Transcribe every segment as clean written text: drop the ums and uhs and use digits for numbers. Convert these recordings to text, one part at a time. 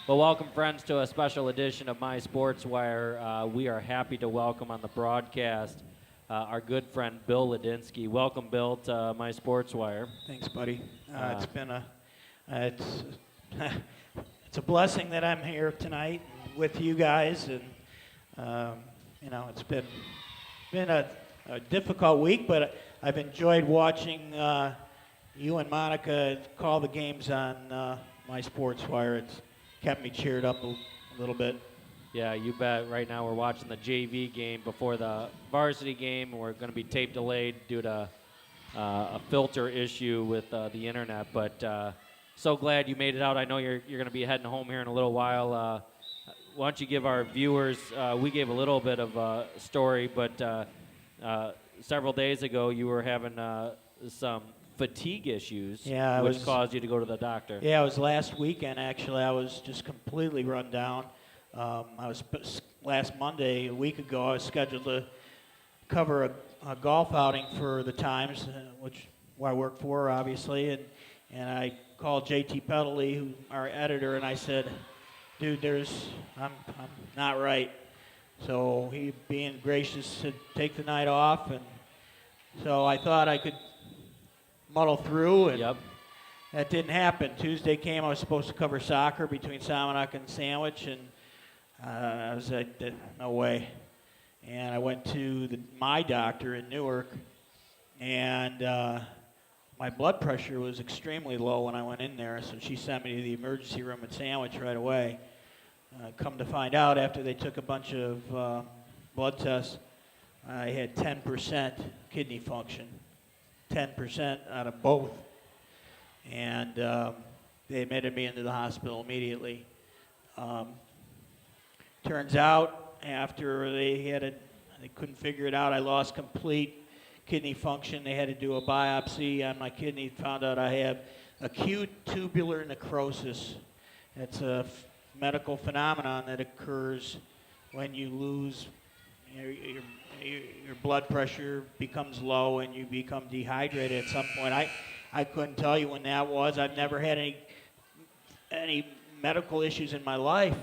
Well, welcome, friends, to a special edition of My Sports Wire. We are happy to welcome on the broadcast our good friend Bill Lidinsky. Welcome, Bill, to My Sports Wire. Thanks, buddy. It's been it's it's a blessing that I'm here tonight with you guys, and it's been a difficult week, but I've enjoyed watching you and Monica call the games on My Sports Wire. It's kept me cheered up a little bit. Yeah, you bet. Right now we're watching the JV game before the varsity game. We're going to be tape delayed due to a filter issue with the internet, but so glad you made it out. I know you're going to be heading home here in a little while. Why don't you give our viewers, we gave a little bit of a story, but several days ago you were having some fatigue issues, which caused you to go to the doctor. Yeah, it was last weekend, actually. I was just completely run down. Last Monday, a week ago, I was scheduled to cover a golf outing for the Times, who I work for, obviously, and I called J.T. Peddley, who our editor, and I said, dude, I'm not right. So he, being gracious, to take the night off, and so I thought I could muddle through, and that didn't happen. Tuesday came, I was supposed to cover soccer between Salmonock and Sandwich, and I was like, no way. And I went to my doctor in Newark, and my blood pressure was extremely low when I went in there, so she sent me to the emergency room at Sandwich right away. Come to find out, after they took a bunch of blood tests, I had 10% kidney function. 10% out of both, and they admitted me into the hospital immediately. Turns out, after they couldn't figure it out, I lost complete kidney function. They had to do a biopsy on my kidney, found out I have acute tubular necrosis. It's a medical phenomenon that occurs when you lose your blood pressure becomes low and you become dehydrated at some point. I couldn't tell you when that was. I've never had any medical issues in my life,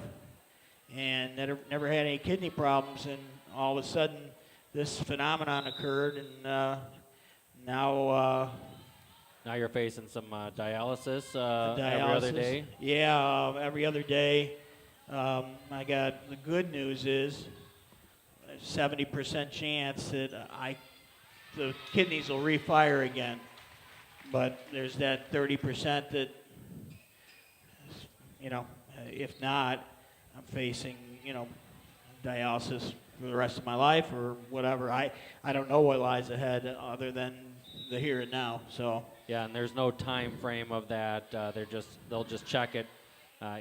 and never had any kidney problems, and all of a sudden this phenomenon occurred, and now you're facing some dialysis every other day? Yeah, every other day. I got, the good news is 70% chance that the kidneys will refire again, but there's that 30% that, if not, I'm facing, dialysis for the rest of my life or whatever. I don't know what lies ahead other than the here and now. So yeah, and there's no time frame of that. They'll just check it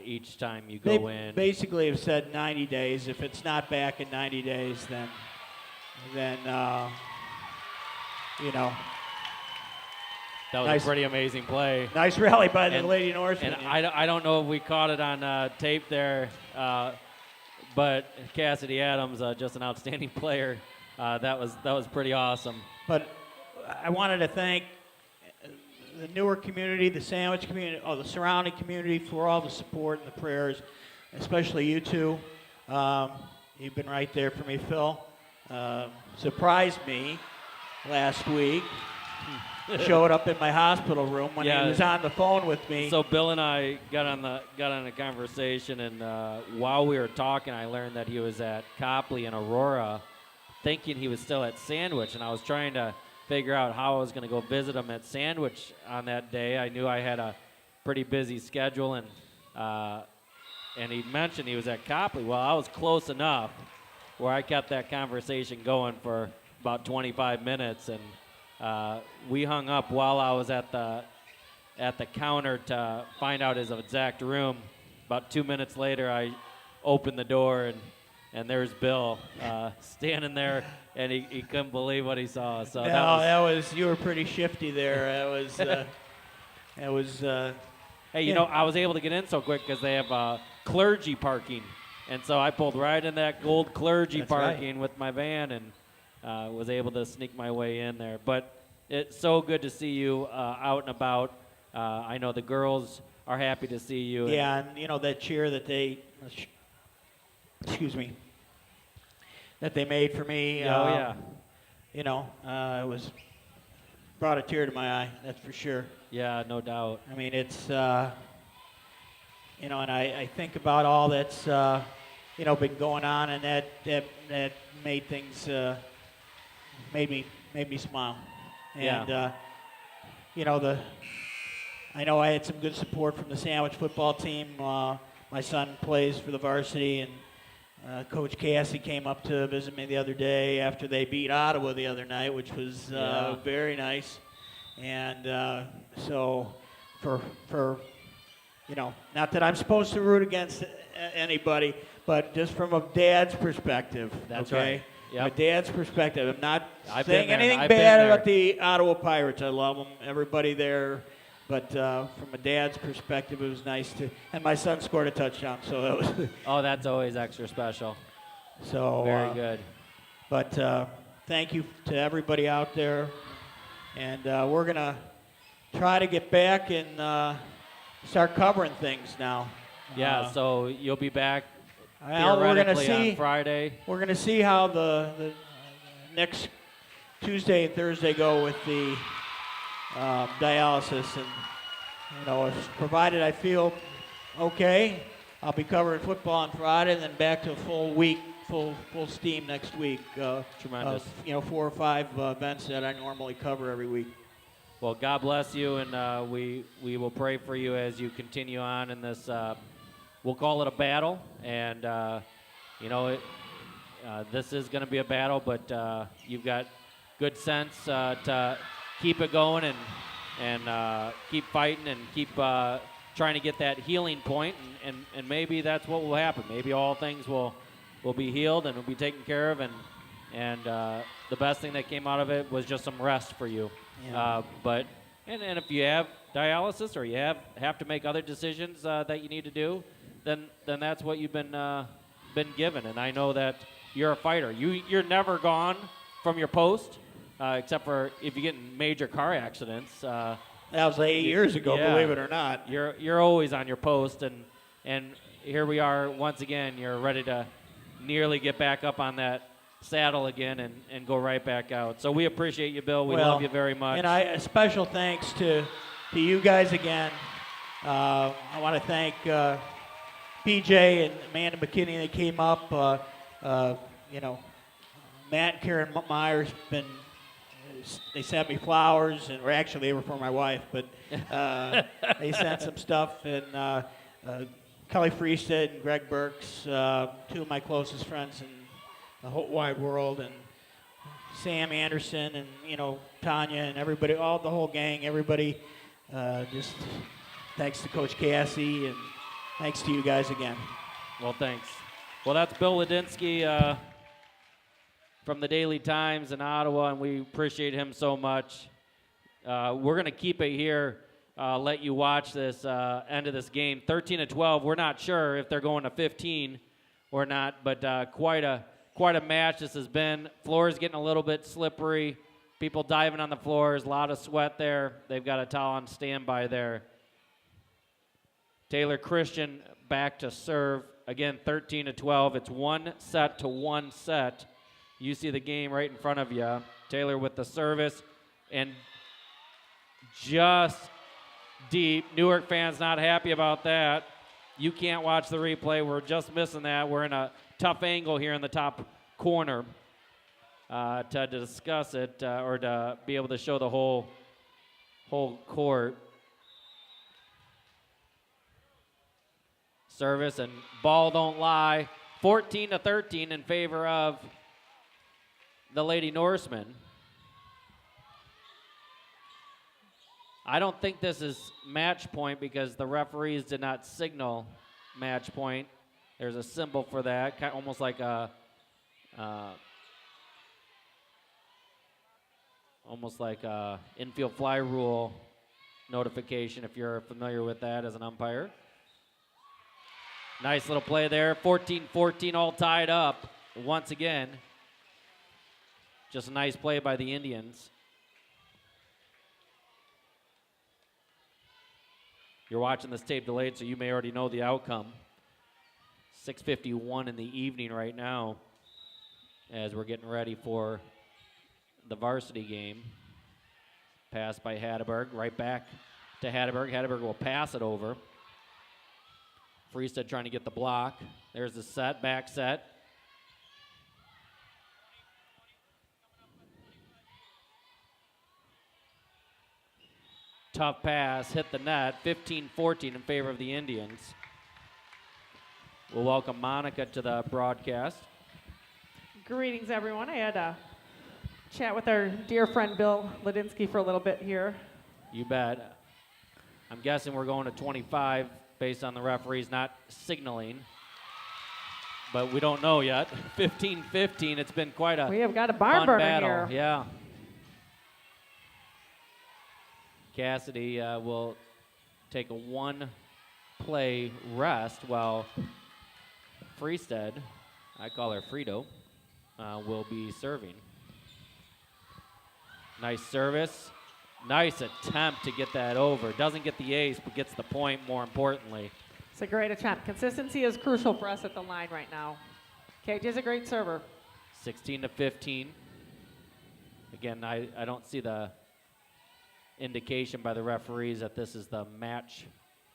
each time you go in. Basically have said 90 days. If it's not back in 90 days, then that was a pretty amazing play. Nice rally by the Lady Norseman. And I don't know if we caught it on tape there, but Cassidy Adams, just an outstanding player. That was pretty awesome. But I wanted to thank the Newark community, the Sandwich community, the surrounding community for all the support and the prayers, especially you two. You've been right there for me, Phil. Surprised me last week. Showed up in my hospital room when he was on the phone with me. So Bill and I got on a conversation, and while we were talking, I learned that he was at Copley and Aurora, thinking he was still at Sandwich, and I was trying to figure out how I was going to go visit him at Sandwich on that day. I knew I had a pretty busy schedule, and he mentioned he was at Copley. Well, I was close enough where I kept that conversation going for about 25 minutes, and we hung up while I was at the counter to find out his exact room. About 2 minutes later, I opened the door, and there's Bill standing there, and he couldn't believe what he saw. So you were pretty shifty there. That was. Hey, I was able to get in so quick because they have clergy parking, and so I pulled right in that gold clergy parking with my van, and was able to sneak my way in there. But it's so good to see you out and about. I know the girls are happy to see you. Yeah, and that cheer that they, excuse me, that they made for me. Oh yeah. It was brought a tear to my eye. That's for sure. Yeah, no doubt. I mean, it's and I think about all that's been going on, and that made things made me smile. And Yeah. I know I had some good support from the Sandwich football team. My son plays for the varsity, and Coach Cassie came up to visit me the other day after they beat Ottawa the other night, which was very nice. And so for not that I'm supposed to root against anybody, but just from a dad's perspective. That's okay? right. Yep. My dad's perspective. I'm not I've saying been there. anything I've been bad there. about the Ottawa Pirates. I love them, everybody there. But from a dad's perspective, it was nice to. And my son scored a touchdown, so that was. Oh, that's always extra special. So Very good. But thank you to everybody out there, and we're gonna try to get back and start covering things now. Yeah, so you'll be back Well, we're gonna theoretically see. on Friday. We're gonna see how the next Tuesday and Thursday go with the dialysis, and if provided I feel okay, I'll be covering football on Friday, and then back to a full week, full steam next week. Tremendous. 4 or 5 events that I normally cover every week. Well, God bless you, and we will pray for you as you continue on in this. We'll call it a battle, and this is going to be a battle, but you've got good sense to keep it going and keep fighting and keep trying to get that healing point, and maybe that's what will happen. Maybe all things will be healed and will be taken care of, and the best thing that came out of it was just some rest for you. Yeah. But if you have dialysis or you have to make other decisions that you need to do, then that's what you've been given. And I know that you're a fighter. You're never gone from your post, except for if you get in major car accidents. That was 8 years ago, yeah. believe it or not. You're always on your post, and here we are once again. You're ready to nearly get back up on that saddle again and go right back out. So we appreciate you, Bill. We love you very much. And a special thanks to you guys again. I want to thank BJ and Amanda McKinney that came up. Matt and Karen Myers they sent me flowers, or actually they were for my wife, but they sent some stuff. And Kelly Freestead and Greg Burks, 2 of my closest friends in the whole wide world, and Sam Anderson, and Tanya and everybody, the whole gang, everybody. Just thanks to Coach Cassie, and thanks to you guys again. Well, thanks. Well, that's Bill Lidinsky from the Daily Times in Ottawa, and we appreciate him so much. We're going to keep it here, let you watch this end of this game. 13-12. We're not sure if they're going to 15 or not, but quite a match this has been. Floor is getting a little bit slippery. People diving on the floors, a lot of sweat there. They've got a towel on standby there. Taylor Christian back to serve. Again, 13-12. It's 1 set to 1 set. You see the game right in front of you. Taylor with the service, and just deep. Newark fans not happy about that. You can't watch the replay. We're just missing that. We're in a tough angle here in the top corner to discuss it or to be able to show the whole court. Service and ball don't lie. 14-13 in favor of the Lady Norsemen. I don't think this is match point because the referees did not signal match point. There's a symbol for that, almost like a infield fly rule notification, if you're familiar with that as an umpire. Nice little play there. 14-14, all tied up once again. Just a nice play by the Indians. You're watching this tape delayed, so you may already know the outcome. 6:51 in the evening right now as we're getting ready for the varsity game. Pass by Hatteberg, right back to Hatteberg. Hatteberg will pass it over. Freestad trying to get the block. There's the set, back set. Tough pass, hit the net, 15-14 in favor of the Indians. We'll welcome Monica to the broadcast. Greetings, everyone. I had a chat with our dear friend Bill Lidinsky for a little bit here. You bet. I'm guessing we're going to 25 based on the referees not signaling, but we don't know yet. 15-15. It's been quite a We have got a barn fun burner battle. here. Yeah. Cassidy will take a one-play rest while Freestead, I call her Frito, will be serving. Nice service. Nice attempt to get that over. Doesn't get the ace, but gets the point more importantly. It's a great attempt. Consistency is crucial for us at the line right now. KJ's a great server. 16-15. Again, I don't see the indication by the referees that this is the match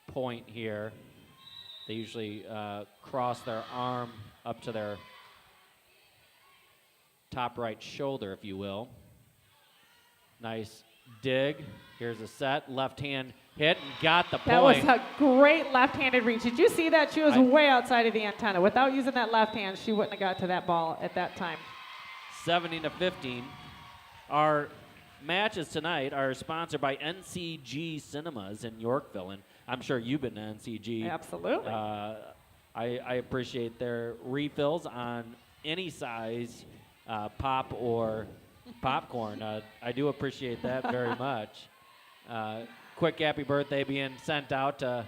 point here. They usually cross their arm up to their top right shoulder, if you will. Nice dig. Here's a set. Left hand hit and got the That was point. a great left-handed reach. Did you see that? She was way outside of the antenna. Without using that left hand, she wouldn't have got to that ball at that time. 17-15. Our matches tonight are sponsored by NCG Cinemas in Yorkville, and I'm sure you've been to NCG. Absolutely. I appreciate their refills on any size pop or popcorn. I do appreciate that very much. Quick happy birthday being sent out to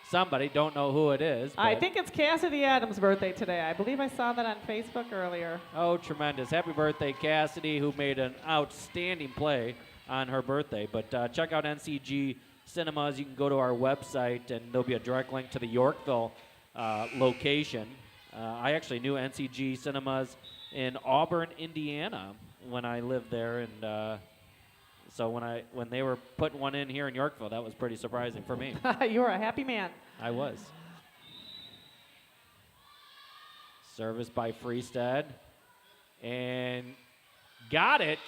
somebody. Don't know who it is. I think it's Cassidy Adams' birthday today. I believe I saw that on Facebook earlier. Oh, tremendous. Happy birthday, Cassidy, who made an outstanding play on her birthday. But check out NCG Cinemas. You can go to our website, and there'll be a direct link to the Yorkville location. I actually knew NCG Cinemas in Auburn, Indiana, when I lived there, and so when they were putting one in here in Yorkville, that was pretty surprising for me. You were a happy man. I was. Service by Freestead, and got it.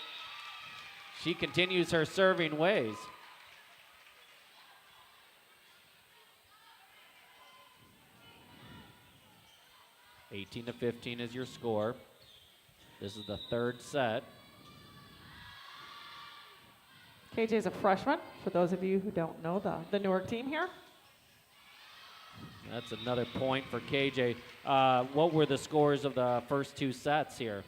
She continues her serving ways. (18-15) is your score. This is the third set. KJ's a freshman, for those of you who don't know the Newark team here. That's another point for KJ. What were the scores of the first two sets here?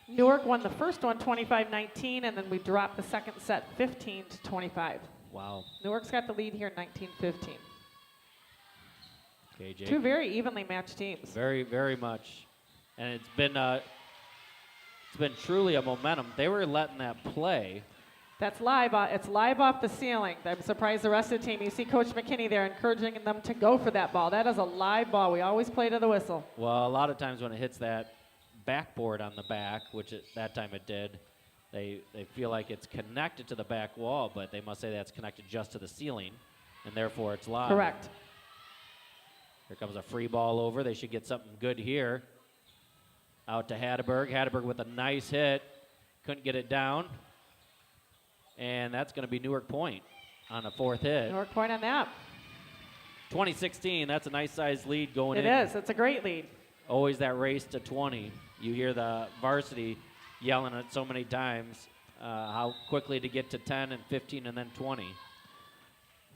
Newark won the first one 25-19, and then we dropped the second set 15-25. Wow. Newark's got the lead here 19-15. KJ. Two very evenly matched teams. Very, very much. And it's been truly a momentum. They were letting that play. That's live. It's live off the ceiling. I'm surprised the rest of the team. You see Coach McKinney there encouraging them to go for that ball. That is a live ball. We always play to the whistle. Well, a lot of times when it hits that backboard on the back, which that time it did, they feel like it's connected to the back wall, but they must say that's connected just to the ceiling, and therefore it's live. Correct. Here comes a free ball over. They should get something good here. Out to Hatteberg. Hatteberg with a nice hit. Couldn't get it down. And that's going to be Newark Point on a fourth hit. Newark Point on that. 2016, that's a nice sized lead going in. It is. It's a great lead. Always that race to 20. You hear the varsity yelling it so many times, how quickly to get to 10 and 15 and then 20.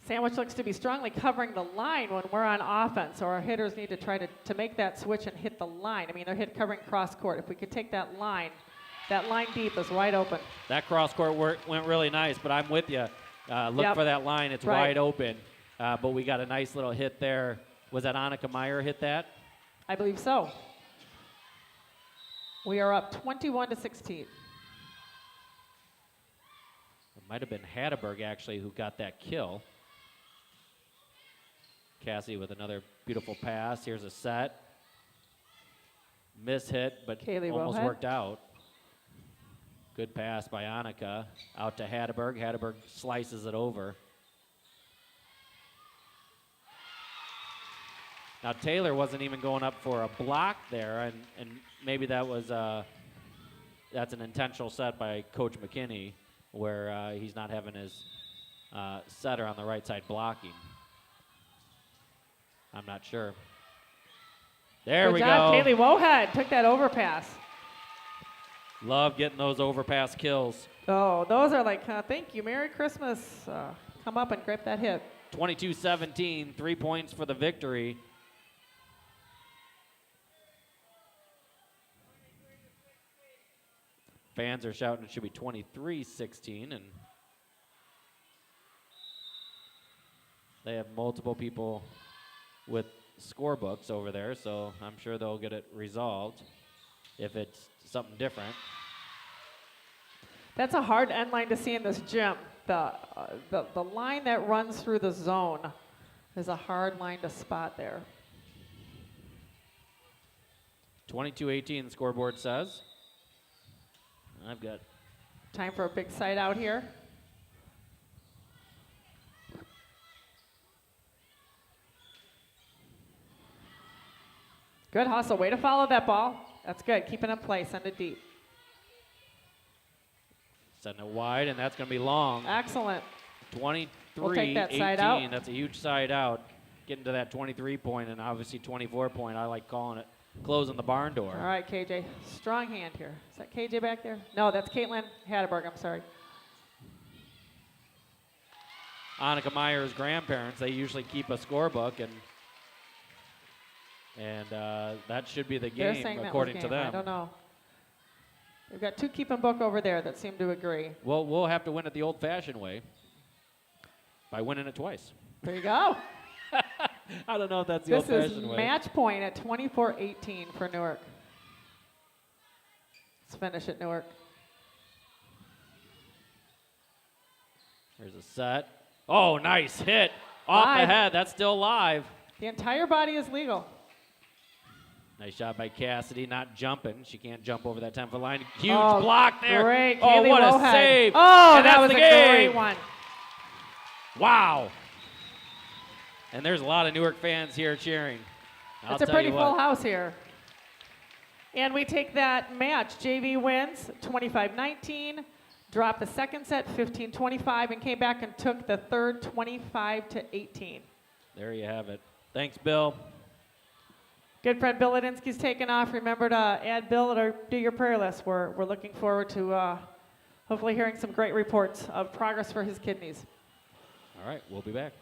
Sandwich looks to be strongly covering the line when we're on offense, so our hitters need to try to make that switch and hit the line. I mean, they're covering cross court. If we could take that line deep is wide open. That cross court went really nice, but I'm with you. Look for that line. It's right. wide open. But we got a nice little hit there. Was that Annika Meyer hit that? I believe so. We are up 21-16. It might have been Hatteberg, actually, who got that kill. Cassie with another beautiful pass. Here's a set. Miss hit, but Kaylee almost Wilhead. worked out. Good pass by Annika. Out to Hatteberg. Hatteberg slices it over. Now Taylor wasn't even going up for a block there, and maybe that was that's an intentional set by Coach McKinney, where he's not having his setter on the right side blocking. I'm not sure. There Good we job, go. Kaylee Wohead took that overpass. Love getting those overpass kills. Oh, those are like, thank you, Merry Christmas. Come up and grab that hit. 22-17, 3 points for the victory. Fans are shouting it should be 23-16, and they have multiple people with scorebooks over there, so I'm sure they'll get it resolved if it's something different. That's a hard end line to see in this gym. The line that runs through the zone is a hard line to spot there. 22-18, the scoreboard says. I've got Time for a big side out here. Good hustle. Way to follow that ball. That's good. Keep it in play. Send it deep. setting it wide, and that's going to be long. Excellent. 23-18. We'll take that side out. That's a huge side out. Getting to that 23 point and obviously 24 point. I like calling it closing the barn door. All right, KJ. Strong hand here. Is that KJ back there? No, that's Caitlin Hatteberg. I'm sorry. Annika Meyer's grandparents, they usually keep a scorebook, and that should be the They're game saying according that to was game. them. I don't know. We've got two keeping book over there that seem to agree. Well, we'll have to win it the old-fashioned way by winning it twice. There you go. I don't know if that's the This is old-fashioned way. match point at 24-18 for Newark. Let's finish it, Newark. There's a set. Oh, nice hit. Off the Live. head. That's still live. The entire body is legal. Nice shot by Cassidy, not jumping. She can't jump over that 10-foot line. Huge Oh, block there. Great. Oh, Kaylee what Wohead. a save. Oh, And that that's was the a game. great one. Wow. And there's a lot of Newark fans here cheering. I'll It's a tell pretty you full what. house here. And we take that match. JV wins 25-19, dropped the second set 15-25, and came back and took the third 25-18. There you have it. Thanks, Bill. Good friend Bill Lidinsky's taken off. Remember to add Bill or do your prayer list. We're looking forward to hopefully hearing some great reports of progress for his kidneys. All right, we'll be back.